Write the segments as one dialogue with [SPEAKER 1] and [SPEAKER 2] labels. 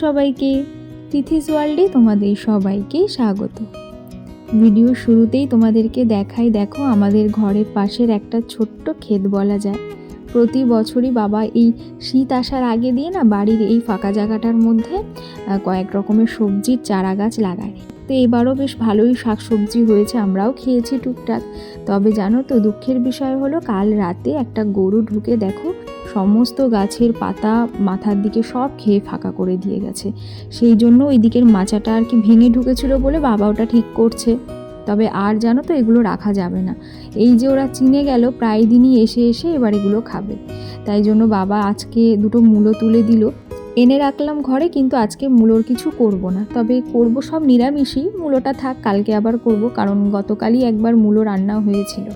[SPEAKER 1] সবাইকে, তিথিস ওয়ার্ল্ডে তোমাদের সবাইকে স্বাগত। ভিডিও শুরুতেই তোমাদেরকে দেখাই, দেখো আমাদের ঘরের পাশের একটা ছোট্ট ক্ষেত বলা যায়। প্রতি বছরই বাবা এই শীত আসার আগে দিয়ে না বাড়ির এই ফাঁকা জায়গাটার মধ্যে কয়েক রকমের সবজির চারা গাছ লাগায়। তো এবারও বেশ ভালোই শাকসবজি হয়েছে, আমরাও খেয়েছি টুকটাক। তবে জানো তো, দুঃখের বিষয় হলো কাল রাতে একটা গরু ঢুকে দেখো সমস্ত গাছের পাতা মাথার দিকে সব খেয়ে ফাঁকা করে দিয়ে গেছে। সেই জন্য ওই দিকের মাচাটা আর কি ভেঙে ঢুকেছিল বলে বাবা ওটা ঠিক করছে। তবে আর জানো তো, এগুলো রাখা যাবে না। এই যে ওরা চিনে গেল, প্রায় দিনই এসে এসে এবার এগুলো খাবে। তাই জন্য বাবা আজকে দুটো মূলো তুলে দিল, এনে রাখলাম ঘরে। কিন্তু আজকে মূলোর কিছু করব না, তবে করব সব নিরামিষই। মূলোটা থাক, কালকে আবার করব, কারণ গতকালই একবার মূলো রান্না হয়েছিল।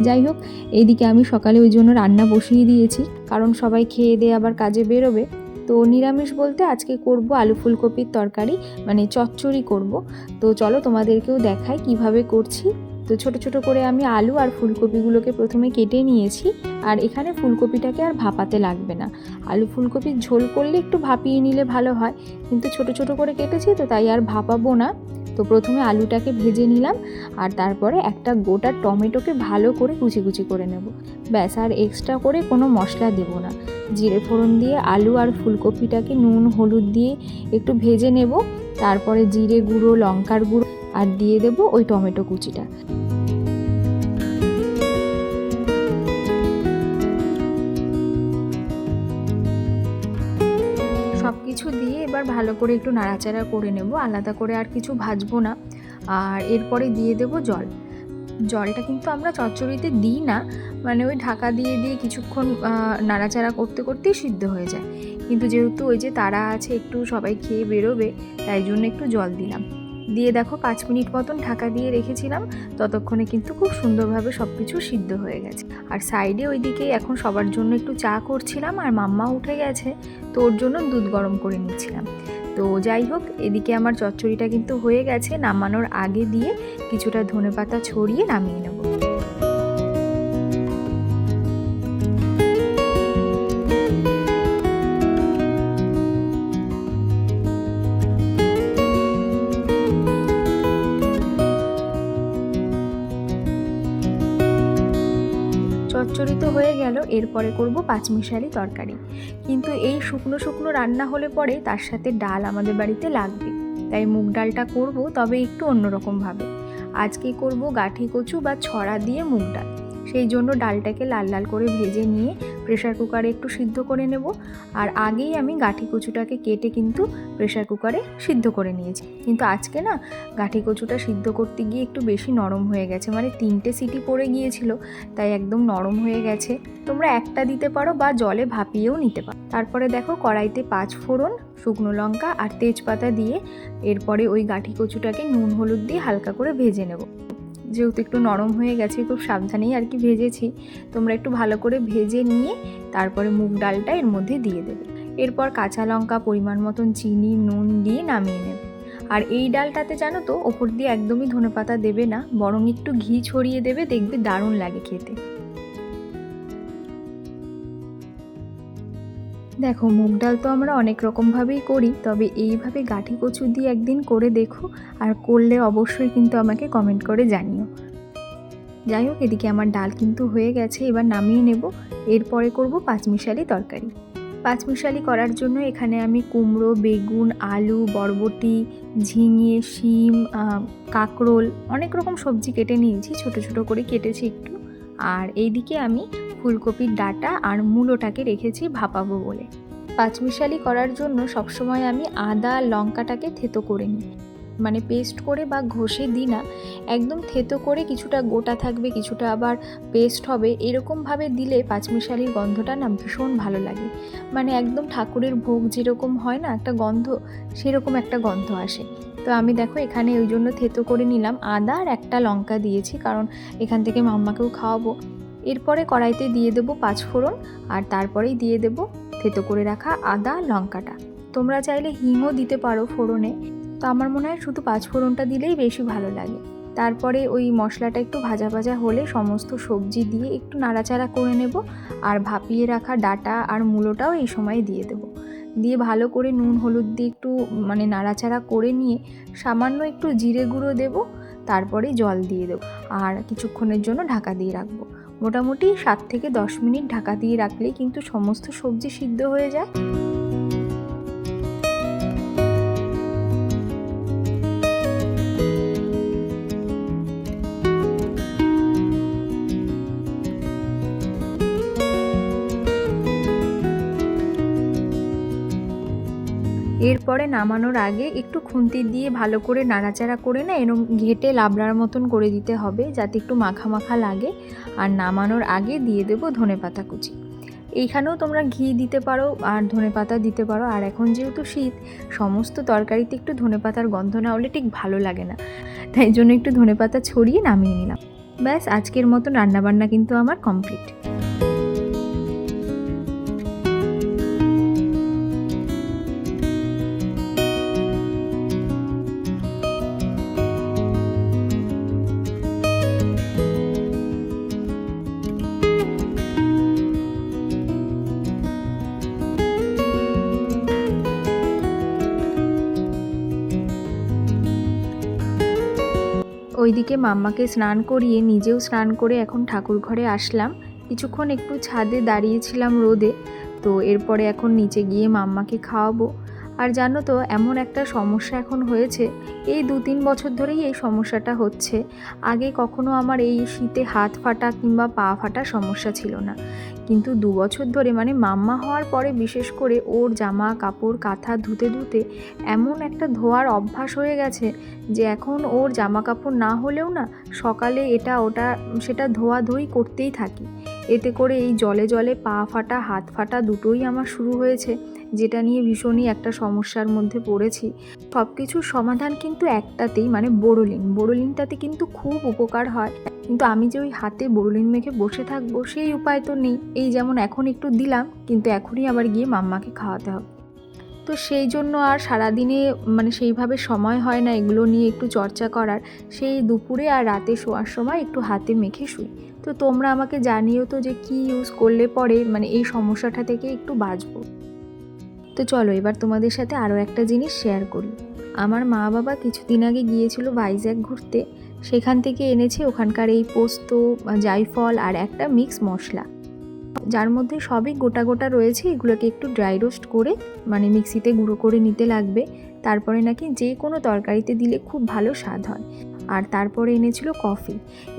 [SPEAKER 1] যাই হোক, এইদিকে আমি সকালে ওই জন্য রান্না বসিয়ে দিয়েছি, কারণ সবাই খেয়ে দিয়ে আবার কাজে বেরোবে। তো নিরামিষ বলতে আজকে করব আলু ফুলকপির তরকারি, মানে চচ্চড়ি করব। তো চলো তোমাদেরকেও দেখাই কিভাবে করছি। তো ছোট ছোট করে আমি আলু আর ফুলকপিগুলোকে প্রথমে কেটে নিয়েছি। আর এখানে ফুলকপিটাকে আর ভাপাতে লাগবে না। আলু ফুলকপির ঝোল করলে একটু ভাপিয়ে নিলে ভালো হয়, কিন্তু ছোট ছোট করে কেটেছি তো তাই আর ভাপাবো না। তো প্রথমে আলুটাকে ভেজে নিলাম, আর তারপরে একটা গোটা টমেটোকে ভালো করে কুচি কুচি করে নেব। ব্যাস, আর এক্সট্রা করে কোনো মশলা দেব না। জিরে ফোড়ন দিয়ে আলু আর ফুলকপিটাকে নুন হলুদ দিয়ে একটু ভেজে নেব। তারপরে জিরে গুঁড়ো, লঙ্কার গুঁড়ো আর দিয়ে দেব ওই টমেটো কুচিটা। সব কিছু দিয়ে এবার ভালো করে একটু নাড়াচাড়া করে নেব, আলাদা করে আর কিছু ভাজবো না। আর এরপরে দিয়ে দেব জল। জলটা কিন্তু আমরা চচ্চড়িতে দিই না, মানে ওই ঢাকা দিয়ে দিয়ে কিছুক্ষণ নাড়াচাড়া করতে করতেই সিদ্ধ হয়ে যায়। কিন্তু যেহেতু ওই যে তারা আছে, একটু সবাই খেয়ে বেরোবে, তাই জন্য একটু জল দিলাম। দিয়ে দেখো 5 মিনিট মতন ঢাকা দিয়ে রেখেছিলাম। ততক্ষণে কিন্তু খুব সুন্দরভাবে সব কিছু সিদ্ধ হয়ে গেছে। আর সাইডে ওইদিকে এখন সবার জন্য একটু চা করছিলাম, আর মাম্মা উঠে গেছে, তো ওর জন্য দুধ গরম করে নিচ্ছিলাম। তো যাই হোক, এদিকে আমার চচ্চড়িটা কিন্তু হয়ে গেছে। নামানোর আগে দিয়ে কিছুটা ধনেপাতা ছড়িয়ে নামিয়ে নেব। চচ্চড়ি তো হয়ে গেল, এরপরে করব পাঁচমিশালি তরকারি। কিন্তু এই শুকনো শুকনো রান্না হলে পরে তার সাথে ডাল আমাদের বাড়িতে লাগবে, তাই মুগ ডালটা করব, তবে একটু অন্যরকমভাবে। আজকে করব গাঁঠি কচু বা ছড়া দিয়ে মুগ ডাল। সেই জন্য ডালটাকে লাল লাল করে ভেজে নিয়ে প্রেশার কুকারে একটু সিদ্ধ করে নেব। আর আগেই আমি গাঁঠি কচুটাকে কেটে কিন্তু প্রেশার কুকারে সিদ্ধ করে নিয়েছি। কিন্তু আজকে না গাঁঠি কচুটা সিদ্ধ করতে গিয়ে একটু বেশি নরম হয়ে গেছে, মানে 3টে সিটি পড়ে গিয়েছিল, তাই একদম নরম হয়ে গেছে। তোমরা একটা দিতে পারো বা জলে ভাপিয়েও নিতে পারো। তারপরে দেখো কড়াইতে 5 ফোড়ন, শুকনো লঙ্কা আর তেজপাতা দিয়ে এরপরে ওই গাঁঠি কচুটাকে নুন হলুদ দিয়ে হালকা করে ভেজে নেব। যেহেতু একটু নরম হয়ে গেছে, খুব সাবধানেই আর কি ভেজেছি। তোমরা একটু ভালো করে ভেজে নিয়ে তারপরে মুগ ডালটা এর মধ্যে দিয়ে দেবে। এরপর কাঁচা লঙ্কা, পরিমাণ মতন চিনি, নুন দিয়ে নামিয়ে নেবে। আর এই ডালটাতে জানো তো, ওপর দিয়ে একদমই ধনেপাতা দেবে না, বরং একটু ঘি ছড়িয়ে দেবে, দেখবে দারুণ লাগে খেতে। দেখো, মুগ ডাল তো আমরা অনেক রকমভাবেই করি, তবে এইভাবে গাঁঠি কচু দিয়ে একদিন করে দেখো, আর করলে অবশ্যই কিন্তু আমাকে কমেন্ট করে জানিও। যাই হোক, এদিকে আমার ডাল কিন্তু হয়ে গেছে, এবার নামিয়ে নেব। এরপরে করব পাঁচমিশালি তরকারি। পাঁচমিশালি করার জন্য এখানে আমি কুমড়ো, বেগুন, আলু, বরবটি, ঝিঙে, শিম, কাঁকরোল, অনেক রকম সবজি কেটে নিয়েছি, ছোট ছোট করে কেটেছি একটু। আর এইদিকে আমি ফুলকপির ডাঁটা আর মূলোটাকে রেখেছি ভাপাবো বলে। পাঁচমিশালি করার জন্য সবসময় আমি আদা লঙ্কাটাকে থেতো করে নিই, মানে পেস্ট করে বা ঘষে দিই না, একদম থেতো করে, কিছুটা গোটা থাকবে কিছুটা আবার পেস্ট হবে, এরকমভাবে দিলে পাঁচমিশালির গন্ধটা না ভীষণ ভালো লাগে। মানে একদম ঠাকুরের ভোগ যেরকম হয় না একটা গন্ধ, সেরকম একটা গন্ধ আসে। তো আমি দেখো এখানে ওই জন্য থেতো করে নিলাম, আদা আর একটা লঙ্কা দিয়েছি, কারণ এখান থেকে মাম্মাকেও খাওয়াবো। এরপরে কড়াইতে দিয়ে দেবো 5 ফোড়ন, আর তারপরেই দিয়ে দেবো থেতো করে রাখা আদা লঙ্কাটা। তোমরা চাইলে হিংও দিতে পারো ফোড়নে, তো আমার মনে হয় শুধু 5 ফোড়নটা দিলেই বেশি ভালো লাগে। তারপরে ওই মশলাটা একটু ভাজা ভাজা হলে সমস্ত সবজি দিয়ে একটু নাড়াচাড়া করে নেব, আর ভাপিয়ে রাখা ডাঁটা আর মূলোটাও এই সময় দিয়ে দেব। দিয়ে ভালো করে নুন হলুদ দিয়ে একটু মানে নাড়াচাড়া করে নিয়ে সামান্য একটু জিরে গুঁড়ো দেবো, তারপরে জল দিয়ে দেবো আর কিছুক্ষণের জন্য ঢাকা দিয়ে রাখবো। মোটামুটি 7 থেকে 10 মিনিট ঢাকা দিয়ে রাখলেই কিন্তু সমস্ত সবজি সিদ্ধ হয়ে যায়। এরপরে নামানোর আগে একটু খুন্তি দিয়ে ভালো করে নাড়াচাড়া করে না এরকম ঘেটে লাবড়ার মতন করে দিতে হবে, যাতে একটু মাখা মাখা লাগে। আর নামানোর আগে দিয়ে দেবো ধনেপাতা কুচি। এইখানেও তোমরা ঘি দিতে পারো আর ধনেপাতা দিতে পারো। আর এখন যেহেতু শীত, সমস্ত তরকারিতে একটু ধনেপাতার গন্ধ না হলে ঠিক ভালো লাগে না, তাই জন্য একটু ধনেপাতা ছড়িয়ে নামিয়ে নিলাম। ব্যাস, আজকের মতন রান্নাবান্না কিন্তু আমার কমপ্লিট। ওইদিকে মাম্মাকে স্নান করিয়ে নিজেও স্নান করে এখন ঠাকুর ঘরে আসলাম। কিছুক্ষণ একটু ছাদে দাঁড়িয়েছিলাম রোদে, তো এরপরে এখন নিচে গিয়ে মাম্মাকে খাওয়াবো। আর জানো তো, এমন একটা সমস্যা এখন হয়েছে, এই 2-3 বছর ধরেই এই সমস্যাটা হচ্ছে। আগে কখনো আমার এই শীতে হাত ফাটা কিংবা পা ফাটা সমস্যা ছিল না, কিন্তু 2 বছর ধরে মানে মাম্মা হওয়ার পরে বিশেষ করে ওর জামা কাপড় কাঁথা ধুতে ধুতে এমন একটা ধোয়ার অভ্যাস হয়ে গেছে যে এখন ওর জামা কাপড় না হলেও না সকালে এটা ওটা সেটা ধোয়াধুয়ি করতেই থাকি। এতে করে এই জলে জলে পা ফাটা হাত ফাটা দুটোই আমার শুরু হয়েছে, যেটা নিয়ে ভীষণই একটা সমস্যার মধ্যে পড়েছি। সব কিছুর সমাধান কিন্তু একটাতেই, মানে বোরোলিনটাতে কিন্তু খুব উপকার হয়। কিন্তু আমি যে ওই হাতে বোরোলিন মেখে বসে থাকবো সেই উপায় তো নেই। এই যেমন এখন একটু দিলাম, কিন্তু এখনই আবার গিয়ে মাম্মাকে খাওয়াতে হবে। তো সেই জন্য আর সারাদিনে মানে সেইভাবে সময় হয় না এগুলো নিয়ে একটু চর্চা করার। সেই দুপুরে আর রাতে শোয়ার সময় একটু হাতে মেখে শুই। তো তোমরা আমাকে জানিও তো যে কি ইউজ করলে পরে মানে এই সমস্যাটা থেকে একটু বাঁচবো। তো চলো এবার তোমাদের সাথে আরও একটা জিনিস শেয়ার করি। আমার মা বাবা কিছুদিন আগে গিয়েছিল ভাইজ্যাক ঘুরতে, সেখান থেকে এনেছে ওখানকার এই পোস্ত, জায়ফল আর একটা মিক্স মশলা, যার মধ্যে সবই গোটা গোটা রয়েছে। এগুলোকে একটু ড্রাই রোস্ট করে মানে মিক্সিতে গুঁড়ো করে নিতে লাগবে, তারপরে নাকি যে কোনো তরকারিতে দিলে খুব ভালো স্বাদ হয়। আর তারপরে এনেছিল কফি।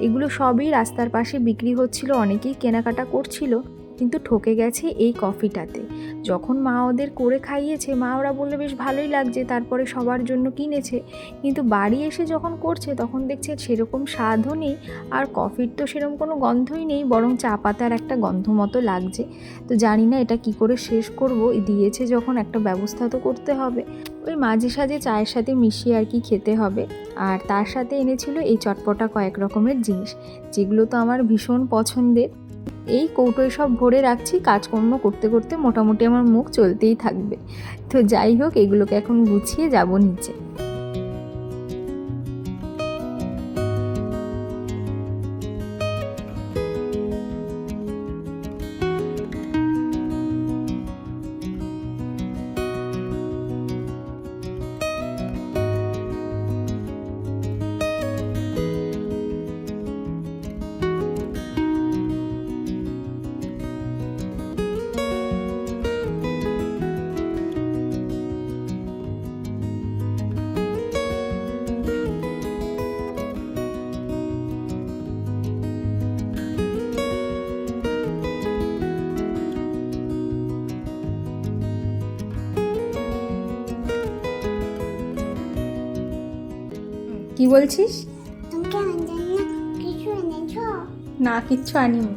[SPEAKER 1] এগুলো সবই রাস্তার পাশে বিক্রি হচ্ছিল, অনেকেই কেনাকাটা করছিল, কিন্তু ঠকে গেছে এই কফিটাতে। যখন মা ওদের করে খাইয়েছে, মা ওরা বললো বেশ ভালোই লাগছে, তারপরে সবার জন্য কিনেছে। কিন্তু বাড়ি এসে যখন করছে তখন দেখছে সেরকম স্বাদও নেই, আর কফির তো সেরকম কোনো গন্ধই নেই, বরং চা পাতার একটা গন্ধ মতো লাগছে। তো জানি না এটা কি করে শেষ করব, দিয়েছে যখন একটা ব্যবস্থা তো করতে হবে। ওই মাঝে সাঝে চায়ের সাথে মিশিয়ে আর কি খেতে হবে। আর তার সাথে এনেছিল এই চটপটা কয়েক রকমের জিনিস, যেগুলো তো আমার ভীষণ পছন্দের। এই কৌটোয় সব ভরে রাখছি, কাজকর্ম করতে করতে মোটামুটি আমার মুখ চলতেই থাকবে। তো যাই হোক, এগুলোকে এখন গুছিয়ে যাব নিচে। কি বলছিস? না, কিচ্ছু আনিনি।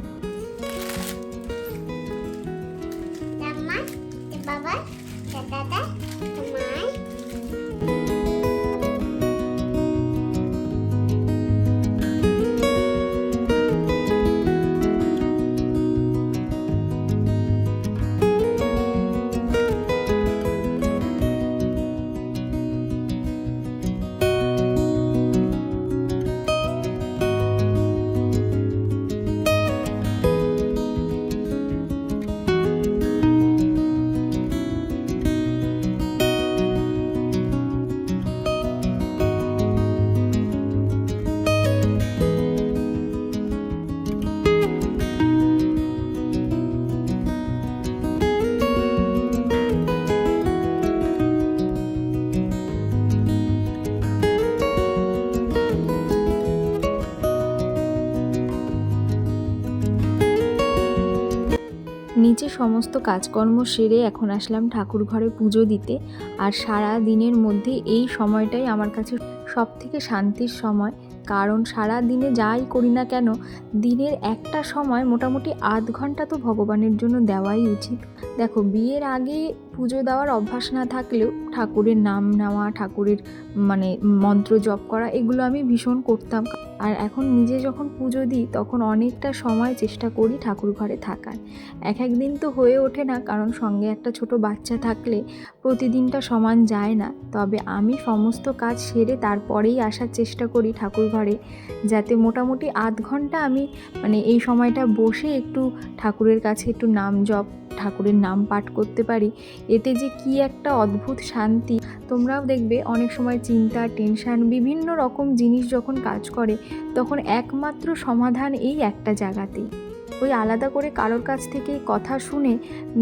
[SPEAKER 1] সমস্ত কাজকর্ম সেরে এখন আসলাম ঠাকুর ঘরে পুজো দিতে। আর সারা দিনের মধ্যে এই সময়টাই আমার কাছে সবথেকে শান্তির সময়। কারণ সারা দিনে যাই করি না কেন, দিনের একটা সময় মোটামুটি আধ ঘন্টা তো ভগবানের জন্য দেওয়াই উচিত। দেখো, বিয়ের আগে পুজো দেওয়ার অভ্যাস না থাকলেও ঠাকুরের নাম নেওয়া, ঠাকুরের মন্ত্র জপ করা, এগুলো আমি ভীষণ করতাম। আর এখন নিজে যখন পুজো দিই তখন অনেকটা সময় চেষ্টা করি ঠাকুর ঘরে থাকার। এক দিন তো হয়ে ওঠে না, কারণ সঙ্গে একটা ছোট বাচ্চা থাকলে প্রতিদিনটা সমান যায় না। তবে আমি সমস্ত কাজ সেরে তারপরেই আসার চেষ্টা করি ঠাকুর ঘরে, যাতে মোটামুটি আধ ঘন্টা আমি এই সময়টা বসে একটু ঠাকুরের কাছে একটু নাম জপ, ঠাকুরের নাম পাঠ করতে পারি। এতে যে কি একটা অদ্ভুত শান্তি। তোমরাও দেখবে অনেক সময় চিন্তা, টেনশন, বিভিন্ন রকম জিনিস যখন কাজ করে তখন একমাত্র সমাধান এই একটা জায়গাতেই। ওই আলাদা করে কারোর কাছ থেকে কথা শুনে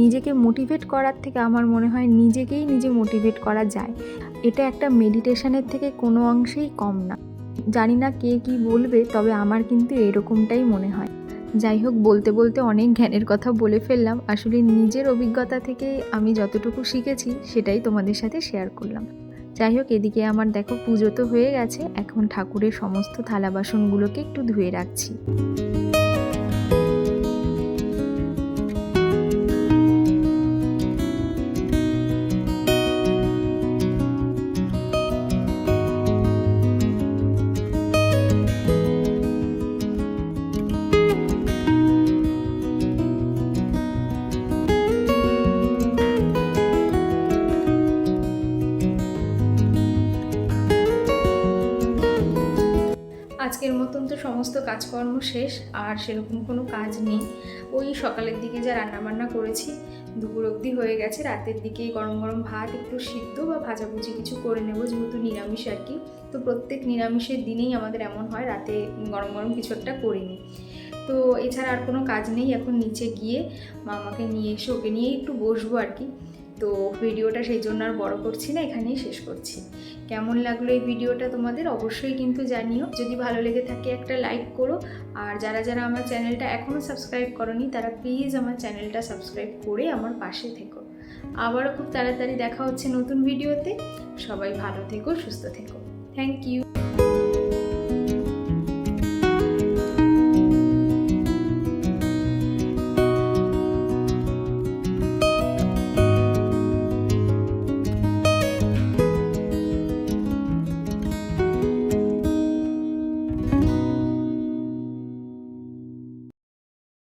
[SPEAKER 1] নিজেকে মোটিভেট করার থেকে আমার মনে হয় নিজেকেই নিজে মোটিভেট করা যায়। এটা একটা মেডিটেশনের থেকে কোনো অংশেই কম না। জানি না কে কি বলবে, তবে আমার কিন্তু এরকমটাই মনে হয়। যাই হোক, বলতে বলতে অনেক জ্ঞানের কথা বলে ফেললাম। আসলে নিজের অভিজ্ঞতা থেকে আমি যতটুকু শিখেছি সেটাই তোমাদের সাথে শেয়ার করলাম। যাই হোক, এদিকে আমার দেখো পুজো তো হয়ে গেছে, এখন ঠাকুরের সমস্ত থালা বাসনগুলোকে একটু ধুয়ে রাখছি। আজকের মতন তো সমস্ত কাজকর্ম শেষ, আর সেরকম কোনো কাজ নেই। ওই সকালের দিকে যা রান্নাবান্না করেছি দুপুর অবধি হয়ে গেছে। রাতের দিকে গরম গরম ভাত, একটু সিদ্ধ বা ভাজাভুজি কিছু করে নেব, যেহেতু নিরামিষ আর কি। তো প্রত্যেক নিরামিষের দিনেই আমাদের এমন হয়, রাতে গরম গরম কিছু একটা করে নিই। তো এছাড়া আর কোনো কাজ নেই। এখন নিচে গিয়ে মামাকে নিয়ে এসে ওকে নিয়েই একটু বসবো আর কি। তো ভিডিওটা সেই জন্য আর বড় করছি না, এখানেই শেষ করছি। কেমন লাগলো এই ভিডিওটা তোমাদের অবশ্যই কিন্তু জানিও। যদি ভালো লেগে থাকে একটা লাইক করো, আর যারা যারা আমার চ্যানেলটা এখনও সাবস্ক্রাইব করোনি তারা প্লিজ আমার চ্যানেলটা সাবস্ক্রাইব করে আমার পাশে থেকো। আবারও খুব তাড়াতাড়ি দেখা হচ্ছে নতুন ভিডিওতে। সবাই ভালো থেকো, সুস্থ থেকো। Thank you.